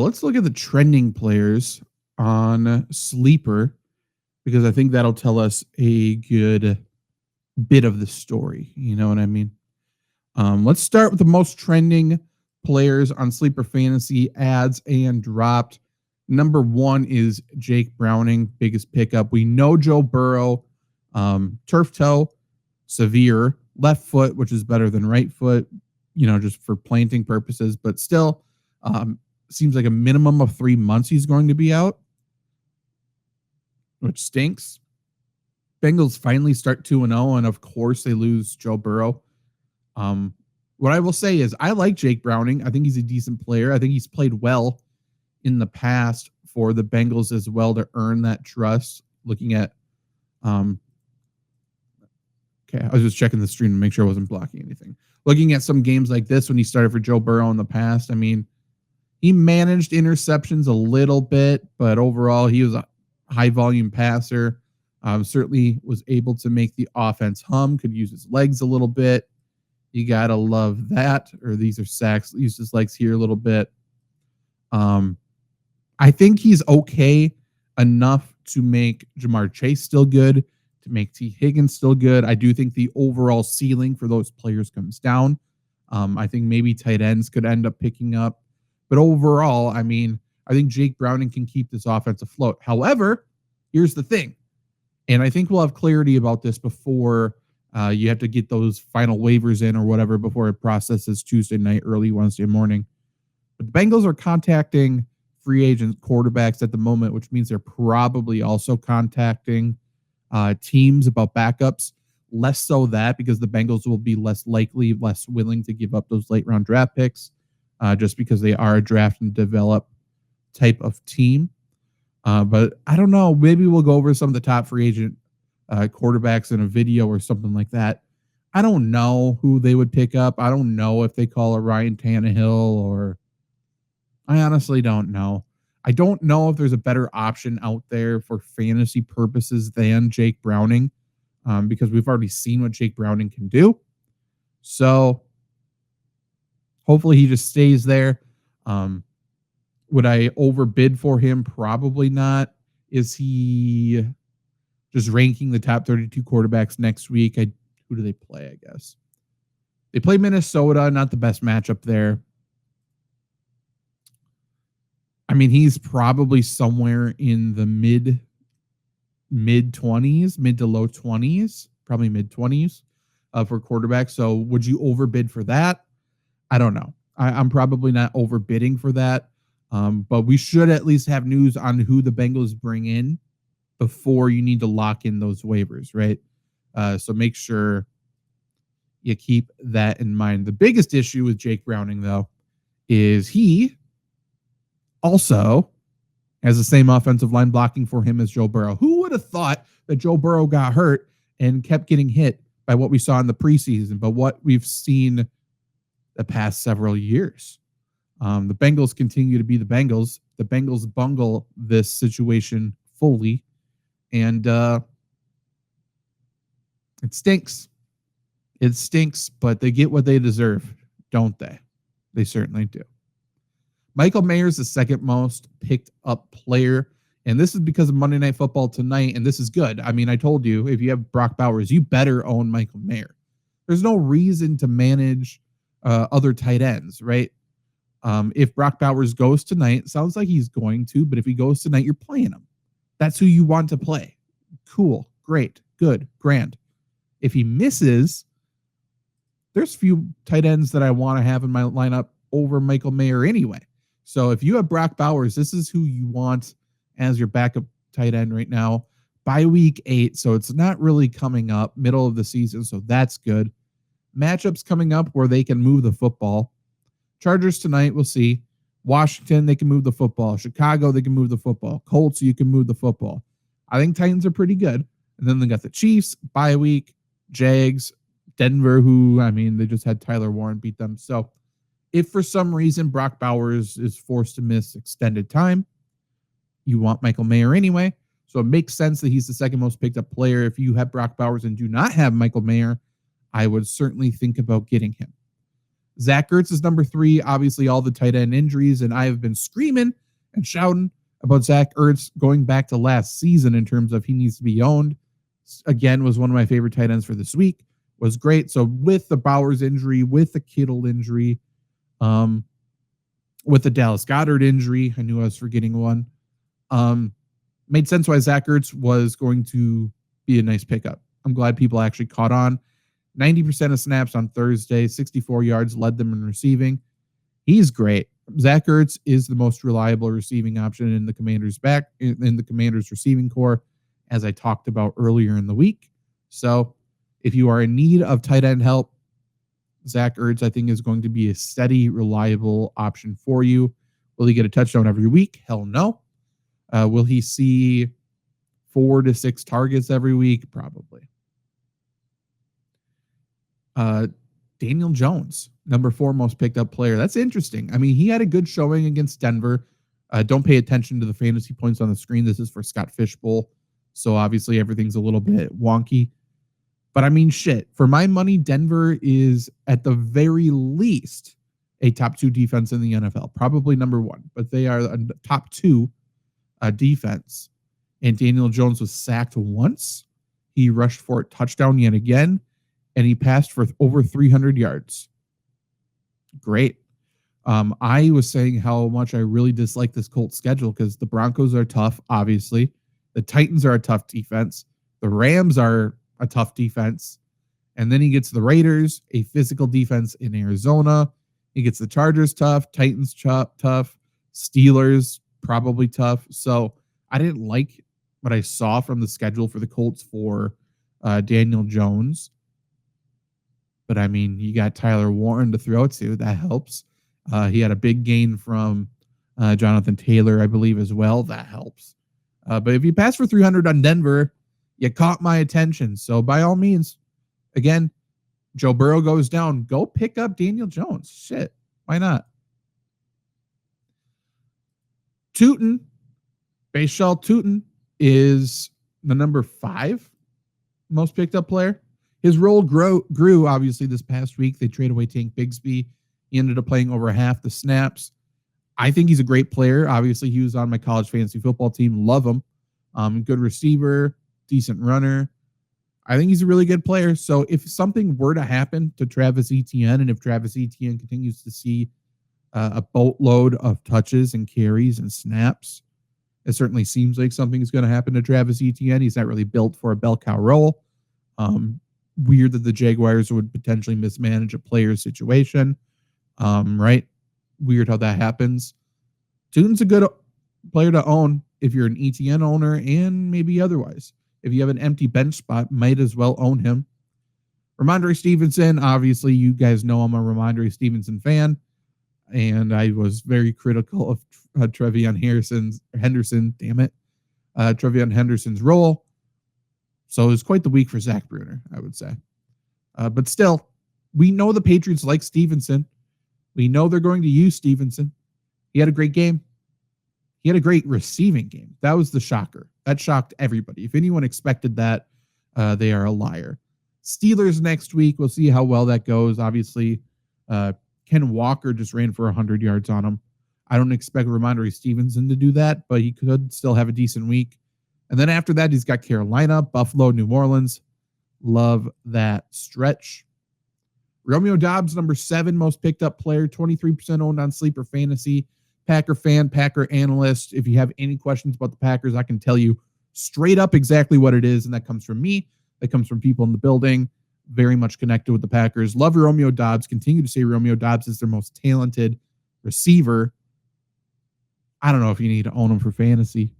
let's look at the trending players on Sleeper because I think that'll tell us a good bit of the story. You know what I mean? Let's start with the most trending players on Sleeper Fantasy ads and dropped. Number one is Jake Browning, biggest pickup. We know Joe Burrow, turf toe, severe, left foot, which is better than right foot, just for planting purposes, but still seems like a minimum of 3 months he's going to be out, which stinks. Bengals finally start 2-0, and of course they lose Joe Burrow. What I will say is I like Jake Browning. I think he's a decent player. I think he's played well in the past for the Bengals as well to earn that trust. Looking at, okay, I was just checking the stream to make sure I wasn't blocking anything. Looking at some games like this when he started for Joe Burrow in the past, I mean, he managed interceptions a little bit, but overall he was a high volume passer. Certainly was able to make the offense hum, could use his legs a little bit. You got to love that. Or these are sacks. Use his legs here a little bit. I think he's okay enough to make Jamar Chase still good, to make T. Higgins still good. I do think the overall ceiling for those players comes down. I think maybe tight ends could end up picking up. But overall, I mean, I think Jake Browning can keep this offense afloat. However, here's the thing. And I think we'll have clarity about this before you have to get those final waivers in or whatever before it processes Tuesday night, early Wednesday morning. But the Bengals are contacting free agent quarterbacks at the moment, which means they're probably also contacting teams about backups. Less so that because the Bengals will be less likely, less willing to give up those late round draft picks just because they are a draft and develop type of team. But I don't know. Maybe we'll go over some of the top free agent quarterbacks in a video or something like that. I don't know who they would pick up. I don't know if they call a Ryan Tannehill or I honestly don't know. I don't know if there's a better option out there for fantasy purposes than Jake Browning because we've already seen what Jake Browning can do. So hopefully he just stays there. Would I overbid for him? Probably not. Is he just ranking the top 32 quarterbacks next week? Who do they play, I guess? They play Minnesota, not the best matchup there. I mean, he's probably somewhere in the mid 20s, mid to low 20s, probably mid 20s for quarterback. So would you overbid for that? I don't know. I'm probably not overbidding for that. But we should at least have news on who the Bengals bring in before you need to lock in those waivers, right? So make sure you keep that in mind. The biggest issue with Jake Browning, though, is he also has the same offensive line blocking for him as Joe Burrow. Who would have thought that Joe Burrow got hurt and kept getting hit by what we saw in the preseason, but what we've seen the past several years? The Bengals continue to be the Bengals. The Bengals bungle this situation fully, and it stinks. It stinks, but they get what they deserve, don't they? They certainly do. Michael Mayer is the second most picked up player, and this is because of Monday Night Football tonight, and this is good. I mean, I told you, if you have Brock Bowers, you better own Michael Mayer. There's no reason to manage other tight ends, right? If Brock Bowers goes tonight, sounds like he's going to, but if he goes tonight, you're playing him. That's who you want to play. Cool, great, good, grand. If he misses, there's few tight ends that I want to have in my lineup over Michael Mayer anyway. So if you have Brock Bowers, this is who you want as your backup tight end right now by week 8. So it's not really coming up middle of the season. So that's good. Matchups coming up where they can move the football. Chargers tonight, we'll see. Washington, they can move the football. Chicago, they can move the football. Colts, you can move the football. I think Titans are pretty good. And then they got the Chiefs, bye week, Jags, Denver, who, I mean, they just had Tyler Warren beat them. So if for some reason Brock Bowers is forced to miss extended time, you want Michael Mayer anyway. So it makes sense that he's the second most picked up player. If you have Brock Bowers and do not have Michael Mayer, I would certainly think about getting him. Zach Ertz is number 3. Obviously, all the tight end injuries, and I have been screaming and shouting about Zach Ertz going back to last season in terms of he needs to be owned. Again, was one of my favorite tight ends for this week. Was great. So with the Bowers injury, with the Kittle injury, with the Dallas Goedert injury, I knew I was forgetting one. Made sense why Zach Ertz was going to be a nice pickup. I'm glad people actually caught on. 90% of snaps on Thursday, 64 yards, led them in receiving. He's great. Zach Ertz is the most reliable receiving option in the Commanders' receiving core, as I talked about earlier in the week. So if you are in need of tight end help, Zach Ertz, I think, is going to be a steady, reliable option for you. Will he get a touchdown every week? Hell no. Will he see 4 to 6 targets every week? Probably. Daniel Jones, number 4 most picked up player. That's interesting. I mean, he had a good showing against Denver. Don't pay attention to the fantasy points on the screen. This is for Scott Fishbowl. So obviously everything's a little bit wonky. But I mean, shit, for my money, Denver is at the very least a top 2 defense in the NFL, probably number 1, but they are a top 2 defense. And Daniel Jones was sacked once. He rushed for a touchdown yet again, and he passed for over 300 yards. Great. I was saying how much I really dislike this Colts schedule because the Broncos are tough, obviously. The Titans are a tough defense. The Rams are a tough defense. And then he gets the Raiders, a physical defense in Arizona. He gets the Chargers tough, Titans tough, Steelers probably tough. So I didn't like what I saw from the schedule for the Colts for Daniel Jones. But I mean, you got Tyler Warren to throw to. That helps. He had a big gain from Jonathan Taylor, I believe, as well. That helps. But if you pass for 300 on Denver, you caught my attention. So by all means, again, Joe Burrow goes down. Go pick up Daniel Jones. Shit. Why not? Tootin, Bashal Tootin, is the number 5 most picked up player. His role grew obviously this past week. They traded away Tank Bigsby. He ended up playing over half the snaps. I think he's a great player. Obviously, he was on my college fantasy football team. Love him. Good receiver, decent runner. I think he's a really good player. So if something were to happen to Travis Etienne, and if Travis Etienne continues to see a boatload of touches and carries and snaps, it certainly seems like something is going to happen to Travis Etienne. He's not really built for a bell cow role. Weird that the Jaguars would potentially mismanage a player's situation. Right? Weird how that happens. Tootin's a good player to own if you're an ETN owner and maybe otherwise. If you have an empty bench spot, might as well own him. Ramondre Stevenson, obviously, you guys know I'm a Ramondre Stevenson fan, and I was very critical of Trevion Henderson's role. So it was quite the week for Zach Brunner, I would say. But still, we know the Patriots like Stevenson. We know they're going to use Stevenson. He had a great game. He had a great receiving game. That was the shocker. That shocked everybody. If anyone expected that, they are a liar. Steelers next week. We'll see how well that goes. Obviously, Ken Walker just ran for 100 yards on him. I don't expect Ramondre Stevenson to do that, but he could still have a decent week. And then after that, he's got Carolina, Buffalo, New Orleans. Love that stretch. Romeo Doubs, number 7 most picked up player, 23% owned on Sleeper Fantasy. Packer fan, Packer analyst. If you have any questions about the Packers, I can tell you straight up exactly what it is, and that comes from me. That comes from people in the building. Very much connected with the Packers. Love Romeo Doubs. Continue to say Romeo Doubs is their most talented receiver. I don't know if you need to own him for fantasy.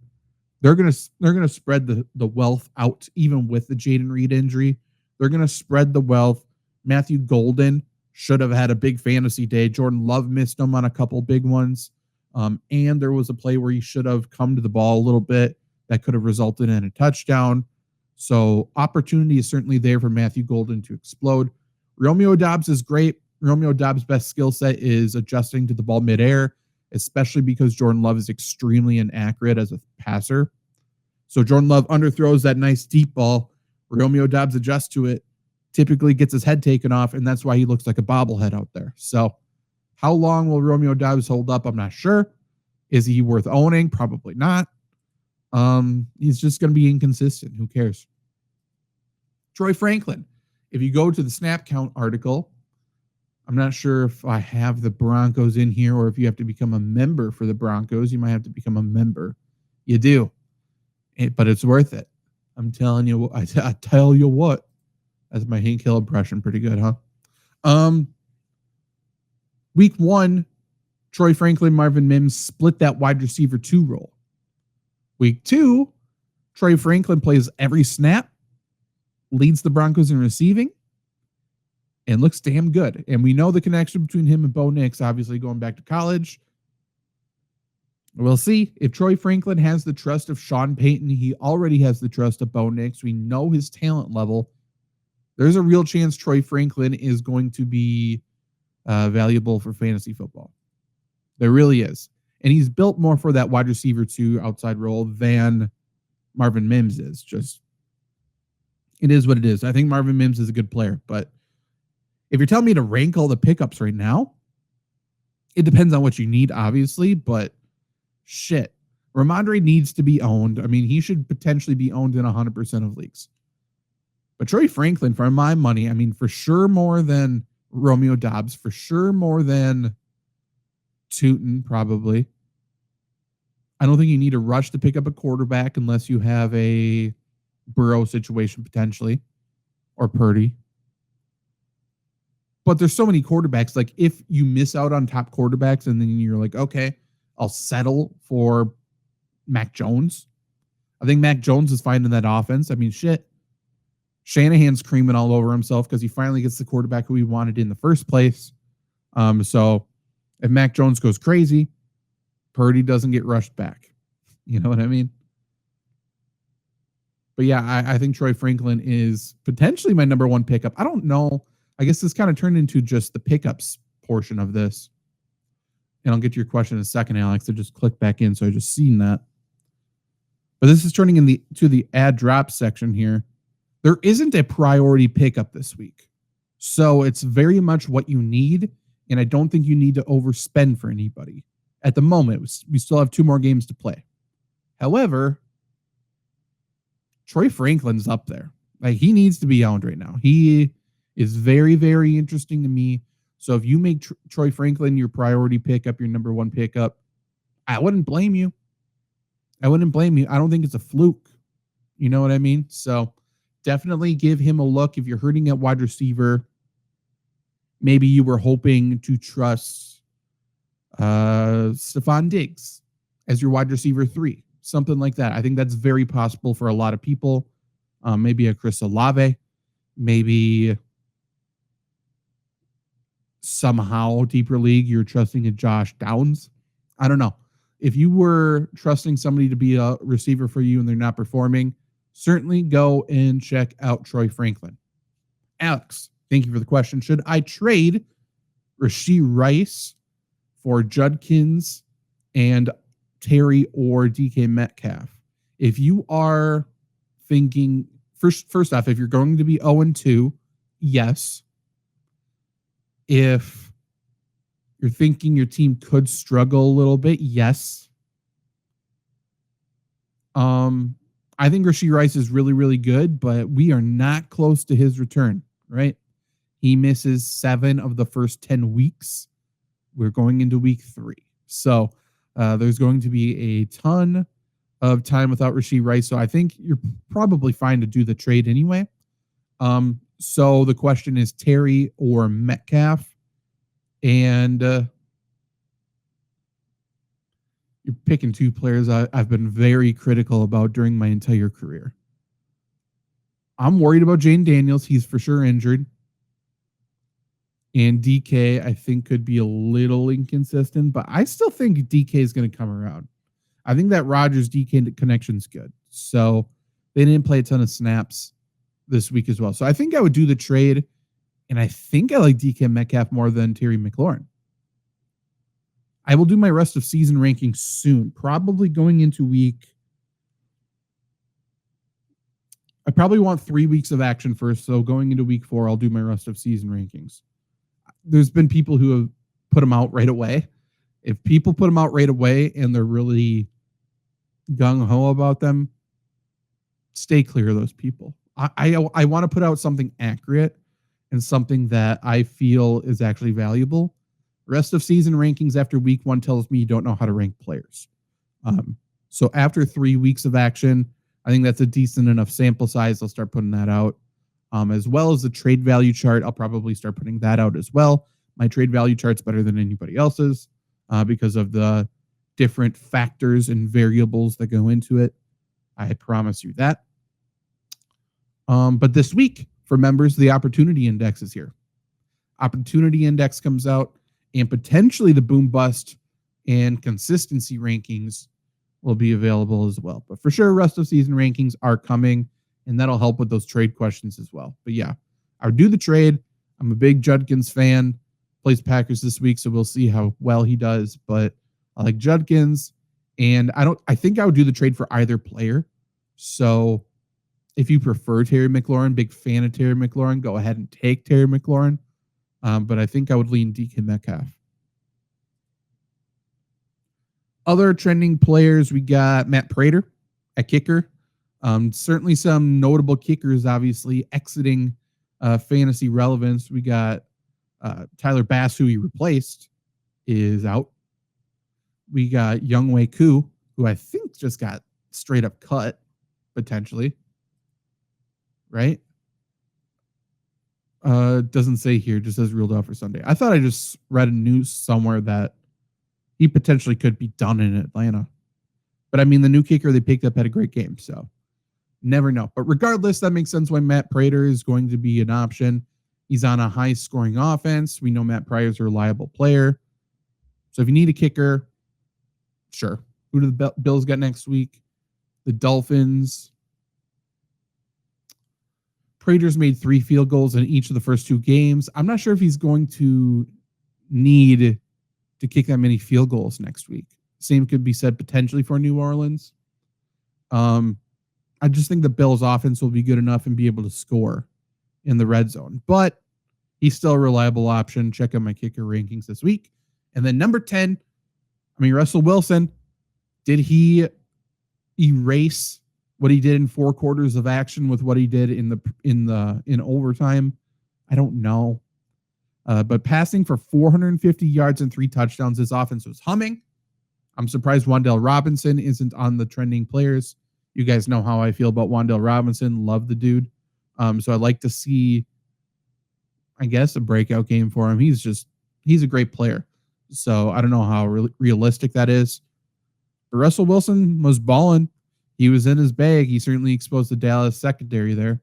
They're gonna spread the wealth out, even with the Jaden Reed injury. They're gonna spread the wealth. Matthew Golden should have had a big fantasy day. Jordan Love missed him on a couple big ones. And there was a play where he should have come to the ball a little bit that could have resulted in a touchdown. So opportunity is certainly there for Matthew Golden to explode. Romeo Doubs is great. Romeo Doubs' best skill set is adjusting to the ball midair, especially because Jordan Love is extremely inaccurate as a passer. So Jordan Love underthrows that nice deep ball. Romeo Doubs adjusts to it, typically gets his head taken off, and that's why he looks like a bobblehead out there. So how long will Romeo Doubs hold up? I'm not sure. Is he worth owning? Probably not. He's just going to be inconsistent. Who cares? Troy Franklin. If you go to the snap count article, I'm not sure if I have the Broncos in here or if you have to become a member for the Broncos. You might have to become a member. You do. But it's worth it. I'm telling you. I tell you what. That's my Hank Hill impression. Pretty good, huh? Week 1, Troy Franklin, Marvin Mims split that wide receiver 2 role. Week 2, Troy Franklin plays every snap, leads the Broncos in receiving, and looks damn good. And we know the connection between him and Bo Nix, obviously going back to college. We'll see if Troy Franklin has the trust of Sean Payton. He already has the trust of Bo Nix. We know his talent level. There's a real chance Troy Franklin is going to be valuable for fantasy football. There really is. And he's built more for that wide receiver 2 outside role than Marvin Mims is. Just, it is what it is. I think Marvin Mims is a good player, but if you're telling me to rank all the pickups right now, it depends on what you need, obviously, but shit. Ramondre needs to be owned. I mean, he should potentially be owned in 100% of leagues. But Troy Franklin, for my money, I mean, for sure more than Romeo Doubs, for sure more than Tootin, probably. I don't think you need to rush to pick up a quarterback unless you have a Burrow situation potentially, or Purdy. But there's so many quarterbacks. Like, if you miss out on top quarterbacks and then you're like, okay, I'll settle for Mac Jones. I think Mac Jones is fine in that offense. I mean, shit. Shanahan's creaming all over himself because he finally gets the quarterback who he wanted in the first place. So if Mac Jones goes crazy, Purdy doesn't get rushed back. You know what I mean? But yeah, I think Troy Franklin is potentially my number 1 pickup. I don't know. I guess this kind of turned into just the pickups portion of this. And I'll get to your question in a second, Alex. I just clicked back in, so I just seen that. But this is turning to the ad drop section here. There isn't a priority pickup this week. So it's very much what you need. And I don't think you need to overspend for anybody. At the moment, we still have 2 more games to play. However, Troy Franklin's up there. Like, he needs to be owned right now. He is very, very interesting to me. So if you make Troy Franklin your priority pickup, your number 1 pickup, I wouldn't blame you. I wouldn't blame you. I don't think it's a fluke. You know what I mean? So definitely give him a look. If you're hurting at wide receiver, maybe you were hoping to trust Stephon Diggs as your wide receiver 3, something like that. I think that's very possible for a lot of people. Maybe a Chris Olave, maybe somehow deeper league you're trusting a Josh Downs. I don't know. If you were trusting somebody to be a receiver for you and they're not performing, certainly go and check out Troy Franklin. Alex, thank you for the question. Should I trade Rashee Rice for Judkins and Terry or DK Metcalf? If you are thinking, first off, if you're going to be 0-2, yes. If you're thinking your team could struggle a little bit, yes. I think Rashee Rice is really, really good, but we are not close to his return, right? He misses 7 of the first 10 weeks. We're going into week 3. So there's going to be a ton of time without Rashee Rice. So I think you're probably fine to do the trade anyway. So the question is Terry or Metcalf. And you're picking 2 players I've been very critical about during my entire career. I'm worried about Jane Daniels. He's for sure injured. And DK, I think, could be a little inconsistent, but I still think DK is going to come around. I think that Rodgers DK connection's good. So they didn't play a ton of snaps this week as well. So I think I would do the trade. And I think I like DK Metcalf more than Terry McLaurin. I will do my rest of season ranking soon, probably going into week. probably want 3 weeks of action first. So going into week 4, I'll do my rest of season rankings. There's been people who have put them out right away. If people put them out right away and they're really gung ho about them, stay clear of those people. I want to put out something accurate and something that I feel is actually valuable. Rest of season rankings after week 1 tells me you don't know how to rank players. So after 3 weeks of action, I think that's a decent enough sample size. I'll start putting that out. As well as the trade value chart, I'll probably start putting that out as well. My trade value chart's better than anybody else's because of the different factors and variables that go into it. I promise you that. But this week, for members, the Opportunity Index is here. Opportunity Index comes out, and potentially the Boom Bust and Consistency rankings will be available as well. But for sure, rest of season rankings are coming, and that'll help with those trade questions as well. But yeah, I'll do the trade. I'm a big Judkins fan. Plays Packers this week, so we'll see how well he does. But I like Judkins, and I think I would do the trade for either player. So if you prefer Terry McLaurin, big fan of Terry McLaurin, go ahead and take Terry McLaurin. But I think I would lean DK Metcalf. Other trending players, we got Matt Prater at kicker. Certainly some notable kickers, obviously, exiting fantasy relevance. We got Tyler Bass, who he replaced, is out. We got Younghoe Koo, who I think just got straight up cut, potentially. Right? Doesn't say here, just says ruled out for Sunday. I thought I just read a news somewhere that he potentially could be done in Atlanta. But I mean, the new kicker they picked up had a great game, so never know. But regardless, that makes sense why Matt Prater is going to be an option. He's on a high-scoring offense. We know Matt Prater's a reliable player. So if you need a kicker, sure. Who do the Bills get next week? The Dolphins. Prater's made 3 field goals in each of the first 2 games. I'm not sure if he's going to need to kick that many field goals next week. Same could be said potentially for New Orleans. I just think the Bills' offense will be good enough and be able to score in the red zone. But he's still a reliable option. Check out my kicker rankings this week. And then number 10, Russell Wilson. Did he erase what he did in 4 quarters of action with what he did in overtime? I don't know. But passing for 450 yards and 3 touchdowns, his offense was humming. I'm surprised Wan'Dale Robinson isn't on the trending players. You guys know how I feel about Wan'Dale Robinson. Love the dude. So I'd like to see, I guess, a breakout game for him. He's a great player. So I don't know how realistic that is. But Russell Wilson was balling. He was in his bag. He certainly exposed the Dallas secondary there.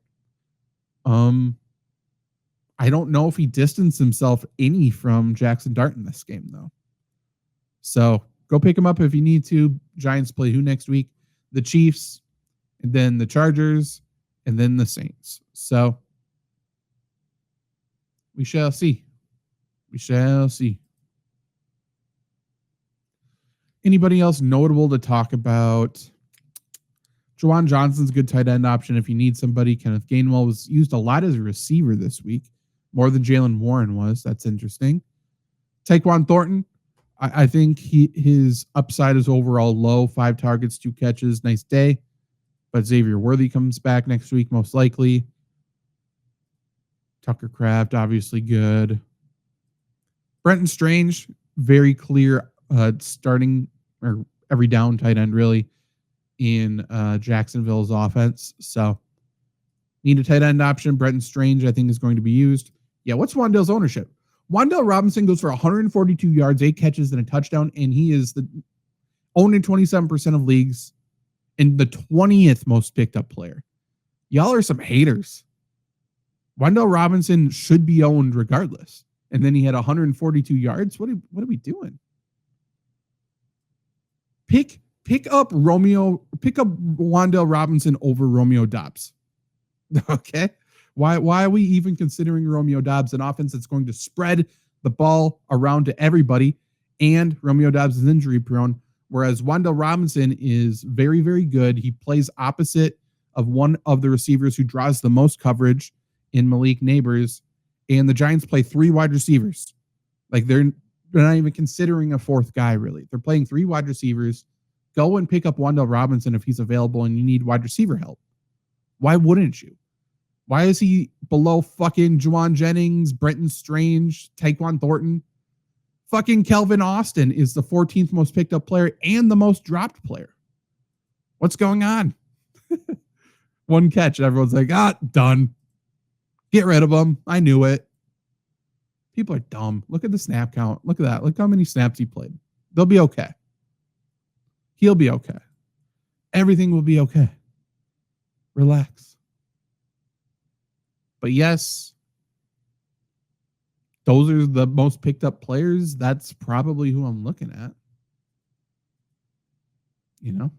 I don't know if he distanced himself any from Jackson Dart in this game, though. So go pick him up if you need to. Giants play who next week? The Chiefs, and then the Chargers, and then the Saints. So we shall see. We shall see. Anybody else notable to talk about? Juwan Johnson's a good tight end option if you need somebody. Kenneth Gainwell was used a lot as a receiver this week, more than Jalen Warren was. That's interesting. Tyquan Thornton, I think his upside is overall low. 5 targets, 2 catches, nice day. But Xavier Worthy comes back next week, most likely. Tucker Kraft, obviously good. Brenton Strange, very clear starting or every down tight end, really, in Jacksonville's offense. So need a tight end option. Brenton Strange, I think, is going to be used. Yeah, what's Wan'Dale's ownership? Wan'Dale Robinson goes for 142 yards, 8 catches, and a touchdown, and he is owned in 27% of leagues and the 20th most picked up player. Y'all are some haters. Wan'Dale Robinson should be owned regardless. And then he had 142 yards. What are we doing? Pick up Wan'Dale Robinson over Romeo Doubs. Okay? Why are we even considering Romeo Doubs, an offense that's going to spread the ball around to everybody, and Romeo Doubs is injury prone, whereas Wan'Dale Robinson is very, very good. He plays opposite of one of the receivers who draws the most coverage in Malik Neighbors, and the Giants play 3 wide receivers. Like they're not even considering a fourth guy, really. They're playing 3 wide receivers. Go and pick up Wan'Dale Robinson if he's available and you need wide receiver help. Why wouldn't you? Why is he below fucking Juwan Jennings, Brenton Strange, Tyquan Thornton? Fucking Kelvin Austin is the 14th most picked up player and the most dropped player. What's going on? 1 catch. Everyone's like, done. Get rid of him. I knew it. People are dumb. Look at the snap count. Look at that. Look how many snaps he played. They'll be okay. He'll be okay. Everything will be okay. Relax. But yes, those are the most picked up players. That's probably who I'm looking at. You know?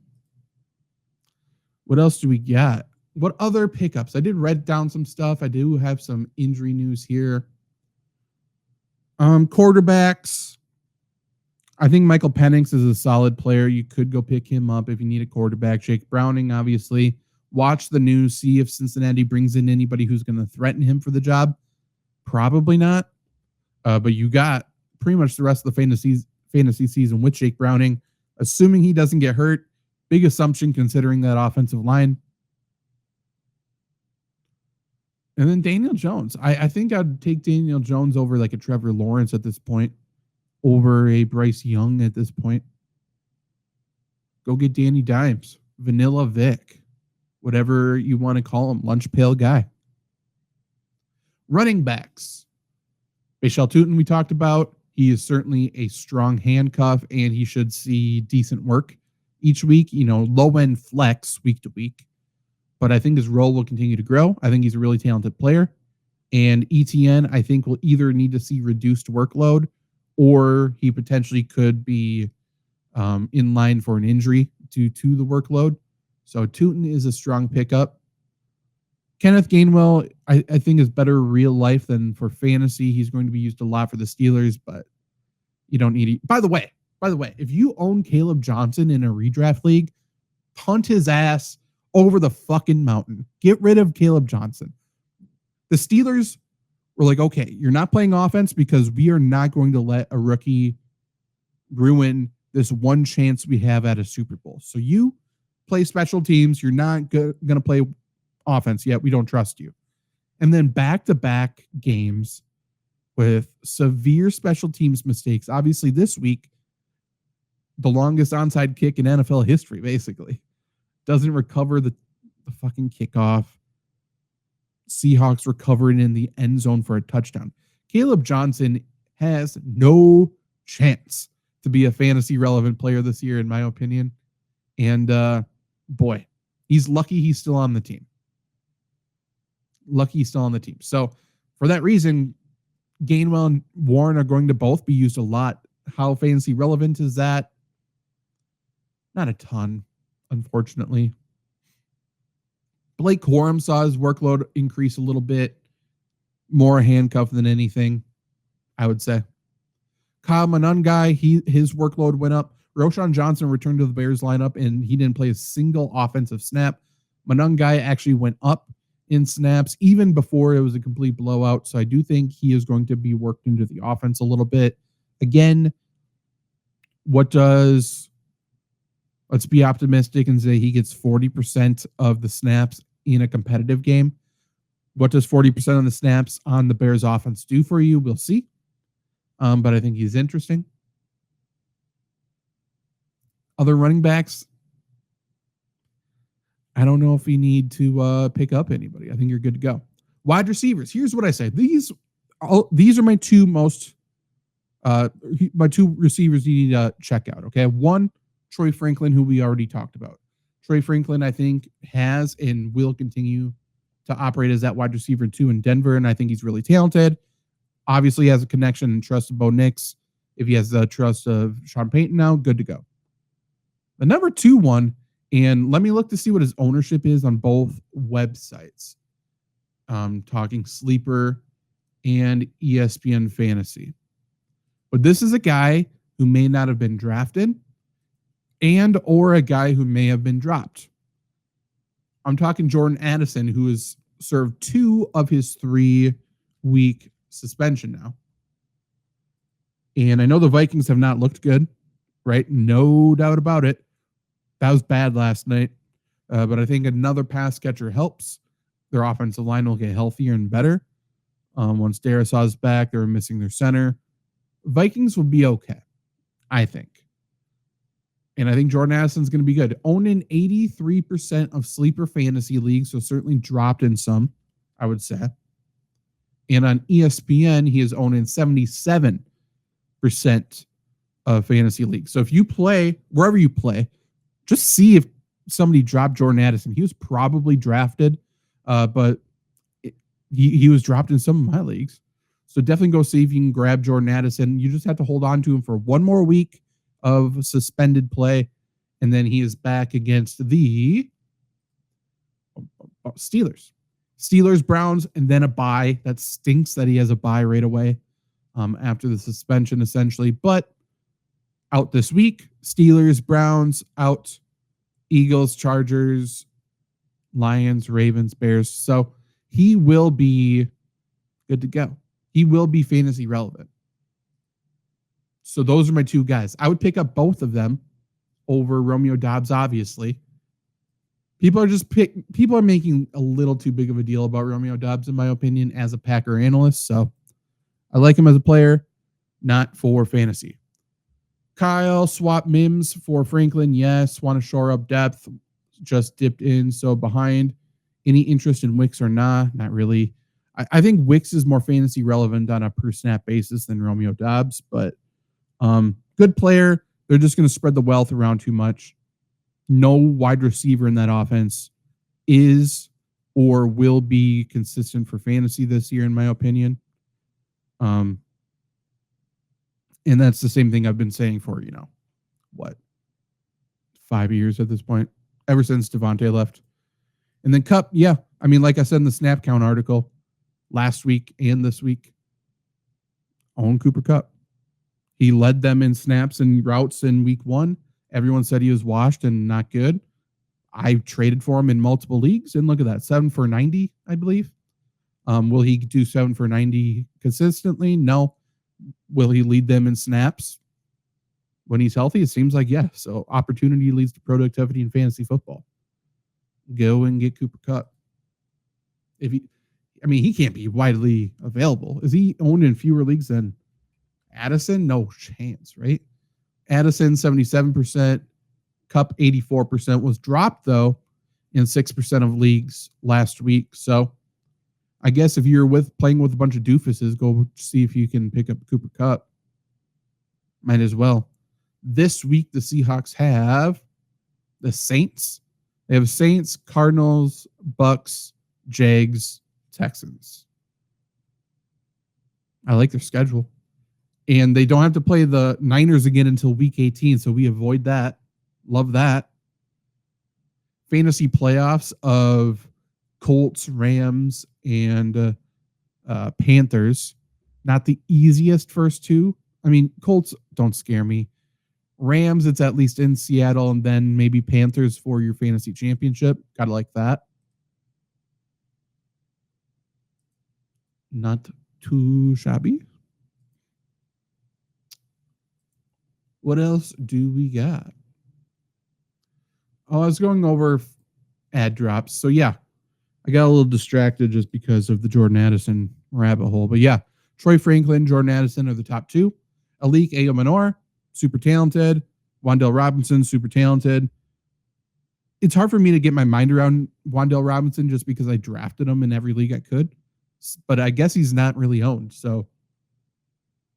What else do we got? What other pickups? I did write down some stuff. I do have some injury news here. Quarterbacks. I think Michael Penix is a solid player. You could go pick him up if you need a quarterback. Jake Browning, obviously. Watch the news. See if Cincinnati brings in anybody who's going to threaten him for the job. Probably not. But you got pretty much the rest of the fantasy season with Jake Browning. Assuming he doesn't get hurt. Big assumption considering that offensive line. And then Daniel Jones. I think I'd take Daniel Jones over like a Trevor Lawrence at this point. Over a Bryce Young at this point. Go get Danny Dimes. Vanilla Vic. Whatever you want to call him. Lunch pail guy. Running backs. Bashal Tutin we talked about. He is certainly a strong handcuff and he should see decent work each week. You know, low-end flex week to week. But I think his role will continue to grow. I think he's a really talented player. And ETN, I think, will either need to see reduced workload or he potentially could be in line for an injury due to the workload. So Tutin is a strong pickup. Kenneth Gainwell, I think, is better real life than for fantasy. He's going to be used a lot for the Steelers, but you don't need it. By the way, if you own Caleb Johnson in a redraft league, punt his ass over the fucking mountain. Get rid of Caleb Johnson. The Steelers were like, okay, you're not playing offense because we are not going to let a rookie ruin this one chance we have at a Super Bowl. So you play special teams. You're not going to play offense yet. We don't trust you. And then back-to-back games with severe special teams mistakes. Obviously this week, the longest onside kick in NFL history, basically. Doesn't recover the fucking kickoff. Seahawks recovering in the end zone for a touchdown. Caleb Johnson has no chance to be a fantasy relevant player this year, in my opinion. And boy, he's lucky he's still on the team. So for that reason, Gainwell and Warren are going to both be used a lot. How fantasy relevant is that? Not a ton, unfortunately. Blake Corum saw his workload increase a little bit. More handcuff than anything, I would say. Kyle Monangai, his workload went up. Roshan Johnson returned to the Bears lineup, and he didn't play a single offensive snap. Monangai actually went up in snaps, even before it was a complete blowout. So I do think he is going to be worked into the offense a little bit. Again, let's be optimistic and say he gets 40% of the snaps in a competitive game. What does 40% of the snaps on the Bears offense do for you? We'll see. But I think he's interesting. Other running backs, I don't know if you need to pick up anybody. I think you're good to go. Wide receivers. Here's what I say. These are my two receivers you need to check out. Okay. One, Troy Franklin, who we already talked about. Troy Franklin, I think, has and will continue to operate as that wide receiver 2 in Denver, and I think he's really talented. Obviously, he has a connection and trust of Bo Nix. If he has the trust of Sean Payton now, good to go. The number 2 one, and let me look to see what his ownership is on both websites. Talking Sleeper and ESPN Fantasy. But this is a guy who may not have been drafted and or a guy who may have been dropped. I'm talking Jordan Addison, who has served 2 of his 3-week suspension now. And I know the Vikings have not looked good, right? No doubt about it. That was bad last night. But I think another pass catcher helps. Their offensive line will get healthier and better. Once Darrisaw's back, they were missing their center. Vikings will be okay, I think. And I think Jordan Addison's going to be good. Owned in 83% of sleeper fantasy leagues, so certainly dropped in some, I would say. And on ESPN, he is owned in 77% of fantasy leagues. So if you play, wherever you play, just see if somebody dropped Jordan Addison. He was probably drafted, but he was dropped in some of my leagues. So definitely go see if you can grab Jordan Addison. You just have to hold on to him for one more week of suspended play, and then he is back against the Steelers. Steelers, Browns, and then a bye. That stinks that he has a bye right away after the suspension, essentially. But out this week, Steelers, Browns, out. Eagles, Chargers, Lions, Ravens, Bears. So he will be good to go. He will be fantasy relevant. So those are my 2 guys. I would pick up both of them over Romeo Doubs, obviously. People are making a little too big of a deal about Romeo Doubs, in my opinion, as a Packer analyst. So I like him as a player, not for fantasy. Kyle, swap Mims for Franklin. Yes. Want to shore up depth. Just dipped in. So behind. Any interest in Wicks or not? Not really. I think Wicks is more fantasy relevant on a per snap basis than Romeo Doubs, but good player. They're just going to spread the wealth around too much. No wide receiver in that offense is or will be consistent for fantasy this year, in my opinion. And that's the same thing I've been saying for, 5 years at this point, ever since Devontae left. And then Kupp, yeah. I mean, like I said in the snap count article last week and this week, own Cooper Kupp. He led them in snaps and routes in week 1. Everyone said he was washed and not good. I traded for him in multiple leagues, and look at that, 7 for 90, I believe. Will he do 7 for 90 consistently? No. Will he lead them in snaps when he's healthy? It seems like yes. So opportunity leads to productivity in fantasy football. Go and get Cooper Kupp. He can't be widely available. Is he owned in fewer leagues than Addison? No chance, right? Addison 77%, Kupp 84%, was dropped though in 6% of leagues last week. So I guess if you're playing with a bunch of doofuses, go see if you can pick up Cooper Kupp. Might as well. This week, the Seahawks have the Saints. They have Saints, Cardinals, Bucks, Jags, Texans. I like their schedule. And they don't have to play the Niners again until week 18, so we avoid that. Love that. Fantasy playoffs of Colts, Rams, and Panthers. Not the easiest first 2. I mean, Colts don't scare me. Rams, it's at least in Seattle, and then maybe Panthers for your fantasy championship. Gotta like that. Not too shabby. What else do we got? Oh, I was going over ad drops. So, yeah, I got a little distracted just because of the Jordan Addison rabbit hole. But, yeah, Troy Franklin, Jordan Addison are the top 2. Alik Ayomanor, super talented. Wan'dale Robinson, super talented. It's hard for me to get my mind around Wan'dale Robinson just because I drafted him in every league I could. But I guess he's not really owned. So,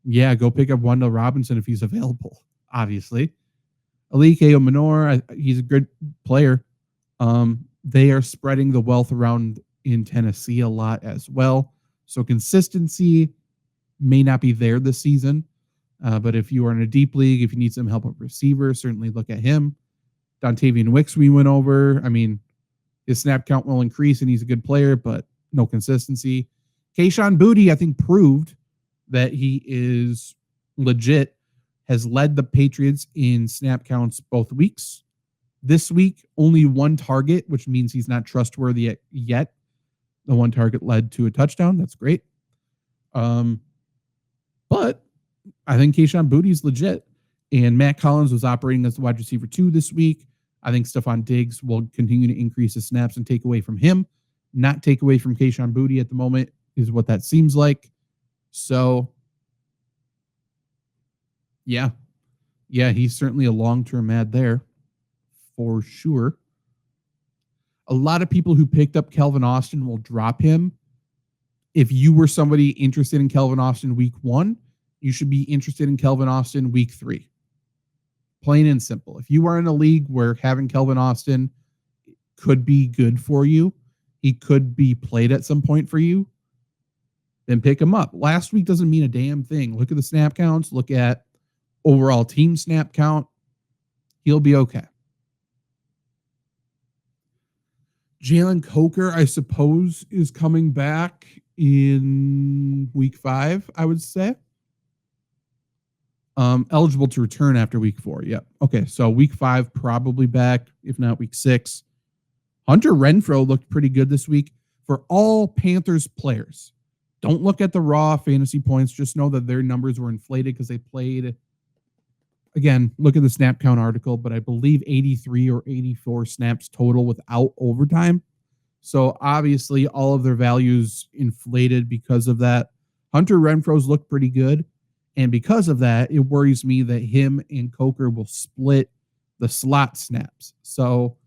yeah, go pick up Wan'dale Robinson if he's available, obviously. Alik Ayomanor, he's a good player. They are spreading the wealth around in Tennessee a lot as well. So consistency may not be there this season. But if you are in a deep league, if you need some help with receiver, certainly look at him. Dontavian Wicks we went over. I mean, his snap count will increase and he's a good player, but no consistency. Kayshon Boutte, I think, proved that he is legit, has led the Patriots in snap counts both weeks. This week, only one target, which means he's not trustworthy yet. The one target led to a touchdown. That's great. But I think Kayshon Boutte's legit. And Matt Collins was operating as the wide receiver 2 this week. I think Stephon Diggs will continue to increase his snaps and take away from him, not take away from Kayshon Boutte at the moment, is what that seems like. So, yeah, he's certainly a long-term ad there for sure. A lot of people who picked up Calvin Austin will drop him. If you were somebody interested in Calvin Austin week 1, you should be interested in Calvin Austin week 3. Plain and simple. If you are in a league where having Calvin Austin could be good for you, he could be played at some point for you, then pick him up. Last week doesn't mean a damn thing. Look at the snap counts. Look at overall team snap count. He'll be okay. Jalen Coker, I suppose, is coming back in week 5, I would say. Eligible to return after week 4. Yep. Okay, so week 5 probably back, if not week 6. Hunter Renfrow looked pretty good this week. For all Panthers players, don't look at the raw fantasy points. Just know that their numbers were inflated because they played. Again, look at the snap count article, but I believe 83 or 84 snaps total without overtime. So obviously all of their values inflated because of that. Hunter Renfrow's looked pretty good. And because of that, it worries me that him and Coker will split the slot snaps. So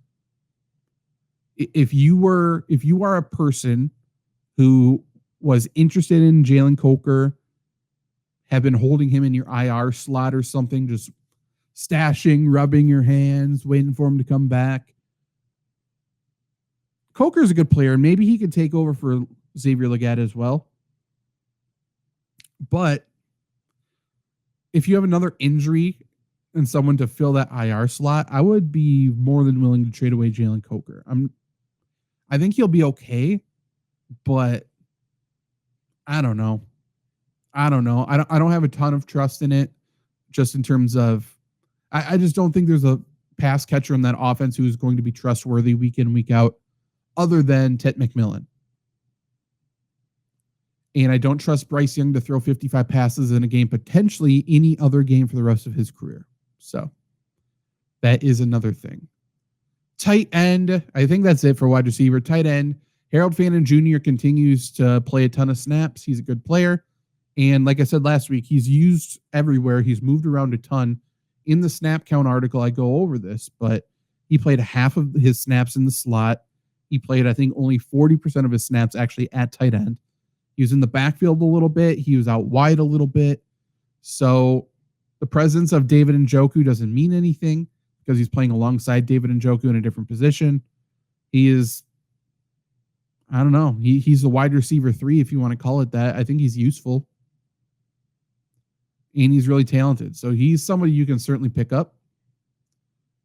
if you are a person who was interested in Jalen Coker, have been holding him in your IR slot or something, just stashing, rubbing your hands, waiting for him to come back. Coker's a good player, and maybe he could take over for Xavier Legette as well. But if you have another injury and someone to fill that IR slot, I would be more than willing to trade away Jalen Coker. I think he'll be okay, but I don't know. I don't have a ton of trust in it, just in terms of I just don't think there's a pass catcher in that offense who is going to be trustworthy week in, week out, other than Ted McMillan. And I don't trust Bryce Young to throw 55 passes in a game, potentially any other game for the rest of his career. So that is another thing. Tight end, I think that's it for wide receiver. Tight end, Harold Fannin Jr. continues to play a ton of snaps. He's a good player. And like I said last week, he's used everywhere. He's moved around a ton. In the snap count article, I go over this, but he played half of his snaps in the slot. He played, I think, only 40% of his snaps actually at tight end. He was in the backfield a little bit. He was out wide a little bit. So the presence of David Njoku doesn't mean anything because he's playing alongside David Njoku in a different position. He is, I don't know. He's the wide receiver 3, if you want to call it that. I think he's useful. And he's really talented. So he's somebody you can certainly pick up.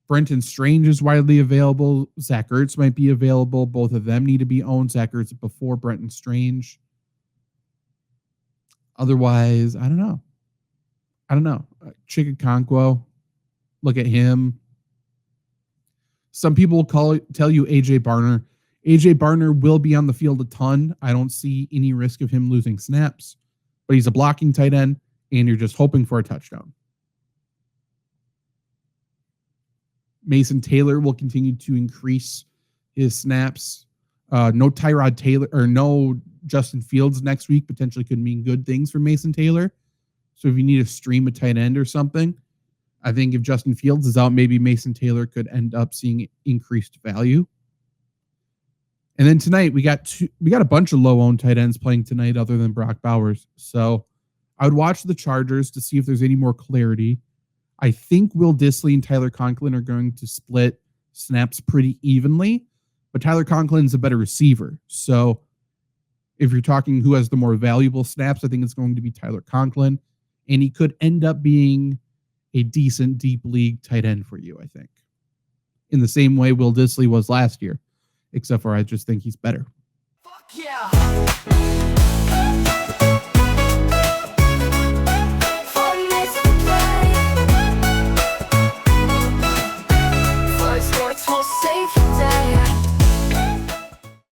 Brenton Strange is widely available. Zach Ertz might be available. Both of them need to be owned. Zach Ertz before Brenton Strange. Otherwise, I don't know. Chikakonkwo, look at him. Some people will tell you AJ Barner. AJ Barner will be on the field a ton. I don't see any risk of him losing snaps, but he's a blocking tight end, and you're just hoping for a touchdown. Mason Taylor will continue to increase his snaps. No Tyrod Taylor or no Justin Fields next week potentially could mean good things for Mason Taylor. So if you need to stream a tight end or something, I think if Justin Fields is out, maybe Mason Taylor could end up seeing increased value. And then tonight we got a bunch of low-owned tight ends playing tonight other than Brock Bowers. So I would watch the Chargers to see if there's any more clarity. I think Will Dissly and Tyler Conklin are going to split snaps pretty evenly, but Tyler Conklin's a better receiver. So if you're talking who has the more valuable snaps, I think it's going to be Tyler Conklin, and he could end up being a decent deep league tight end for you, I think. In the same way Will Dissly was last year, except for I just think he's better. Fuck yeah!